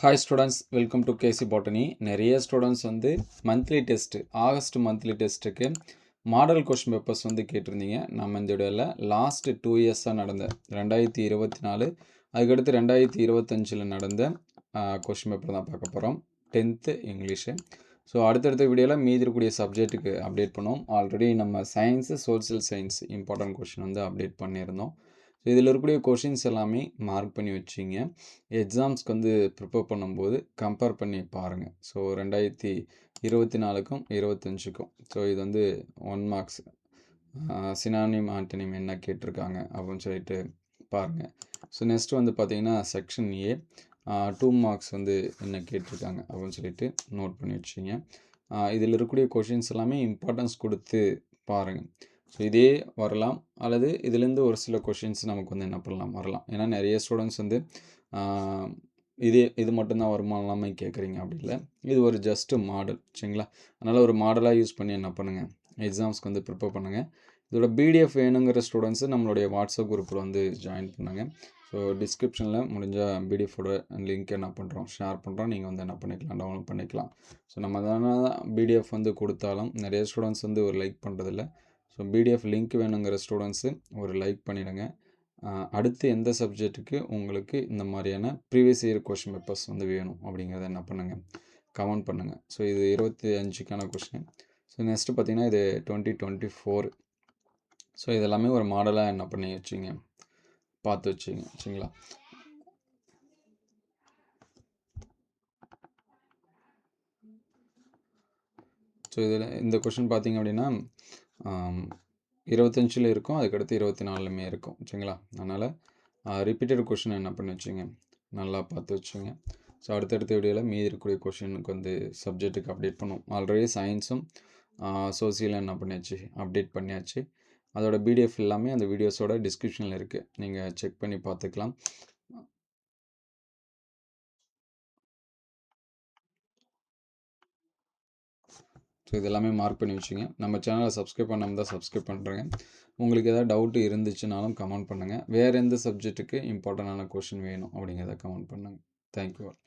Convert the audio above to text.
Hi students, welcome to KC botany. நிறைய students வந்து monthly test, August monthly டெஸ்ட்டுக்கு model question papers வந்து கேட்டிருந்தீங்க. நம்ம இந்த வீடியோவில் லாஸ்ட்டு 2 இயர்ஸாக நடந்த 2024 அதுக்கடுத்து 2025 நடந்த கொஷின் பேப்பர் தான் பார்க்க போகிறோம். 10th English. ஸோ அடுத்தடுத்த வீடியோவில் மீதி இருக்கக்கூடிய சப்ஜெக்ட்டுக்கு அப்டேட் பண்ணுவோம். ஆல்ரெடி நம்ம science, social science important question வந்து அப்டேட் பண்ணியிருந்தோம். ஸோ இதில் இருக்கக்கூடிய கொஷின்ஸ் எல்லாமே மார்க் பண்ணி வச்சிங்க. எக்ஸாம்ஸ்க்கு வந்து ப்ரிப்பேர் பண்ணும்போது கம்பேர் பண்ணி பாருங்கள். ஸோ 2024க்கும் 25க்கும் ஸோ இது வந்து 1 மார்க்ஸ் சினானிம் ஆன்டனிம் என்ன கேட்டிருக்காங்க அப்படின்னு சொல்லிட்டு பாருங்கள். ஸோ நெக்ஸ்ட் வந்து பார்த்திங்கன்னா செக்ஷன் ஏ 2 மார்க்ஸ் வந்து என்ன கேட்டிருக்காங்க அப்படின்னு சொல்லிட்டு நோட் பண்ணி வச்சிங்க. இதில் இருக்கக்கூடிய கொஷின்ஸ் எல்லாமே இம்பார்ட்டன்ஸ் கொடுத்து பாருங்கள். ஸோ இதே வரலாம், அல்லது இதுலேருந்து ஒரு சில கொஷின்ஸ் நமக்கு வந்து என்ன பண்ணலாம் வரலாம். ஏன்னா நிறைய ஸ்டூடெண்ட்ஸ் வந்து இது மட்டும்தான் வருமா இல்லாமல் கேட்குறீங்க. அப்படி இல்லை, இது ஒரு ஜஸ்ட்டு மாடல், சரிங்களா? அதனால் ஒரு மாடலாக யூஸ் பண்ணி என்ன பண்ணுங்கள், எக்ஸாம்ஸ்க்கு வந்து ப்ரிப்பேர் பண்ணுங்கள். இதோட பிடிஎஃப் வேணுங்கிற ஸ்டூடெண்ட்ஸு நம்மளுடைய வாட்ஸ்அப் குரூப்பில் வந்து ஜாயின் பண்ணுங்கள். ஸோ டிஸ்கிரிப்ஷனில் முடிஞ்சால் பிடிஎஃபோட லிங்க் என்ன பண்ணுறோம், ஷேர் பண்ணுறோம். நீங்கள் வந்து என்ன பண்ணிக்கலாம், டவுன்லோட் பண்ணிக்கலாம். ஸோ நம்ம தானே பிடிஎஃப் வந்து கொடுத்தாலும் நிறைய ஸ்டூடெண்ட்ஸ் வந்து ஒரு லைக் பண்ணுறதில்ல. ஸோ பிடிஎஃப் லிங்க் வேணுங்கிற ஸ்டூடெண்ட்ஸு ஒரு லைக் பண்ணிவிடுங்க. அடுத்து எந்த சப்ஜெக்ட்டுக்கு உங்களுக்கு இந்த மாதிரியான ப்ரீவியஸ் இயர் கொஷின் பேப்பர்ஸ் வந்து வேணும் அப்படிங்கிறத என்ன பண்ணுங்கள், கமெண்ட் பண்ணுங்கள். ஸோ இது 25க்கான கொஷின். ஸோ நெக்ஸ்ட்டு பார்த்திங்கன்னா இது 2024. ஸோ இதெல்லாமே ஒரு மாடலாக என்ன பண்ணி வச்சிங்க, பார்த்து வச்சிங்க, சரிங்களா? ஸோ இதில் இந்த கொஷின் பார்த்திங்க அப்படின்னா 25 இருக்கும், அதுக்கடுத்து 24லுமே இருக்கும், சரிங்களா? அதனால் ரிப்பீட்டட் கொஷின் என்ன பண்ணி வச்சுங்க, நல்லா பார்த்து வச்சுங்க. ஸோ அடுத்தடுத்த வீடியோவில் மீதி இருக்கக்கூடிய கொஷினுக்கு வந்து சப்ஜெக்ட்டுக்கு அப்டேட் பண்ணுவோம். ஆல்ரெடி சயின்ஸும் சோசியலும் என்ன பண்ணியாச்சு, அப்டேட் பண்ணியாச்சு. அதோட பிடிஎஃப் எல்லாமே அந்த வீடியோஸோட டிஸ்கிரிப்ஷனில் இருக்குது, நீங்கள் செக் பண்ணி பார்த்துக்கலாம். ஸோ இதெல்லாமே மார்க் பண்ணி வச்சுங்க. நம்ம சேனலை சப்ஸ்கிரைப் பண்ணாமல் தான் சப்ஸ்கிரைப் பண்ணுறேங்க. உங்களுக்கு எதாவது டவுட்டு இருந்துச்சுனாலும் கமெண்ட் பண்ணுங்கள். வேறு எந்த சப்ஜெக்ட்டுக்கு இம்பார்ட்டண்டான கொஷின் வேணும் அப்படிங்கிறத கமெண்ட் பண்ணுங்கள். Thank you all.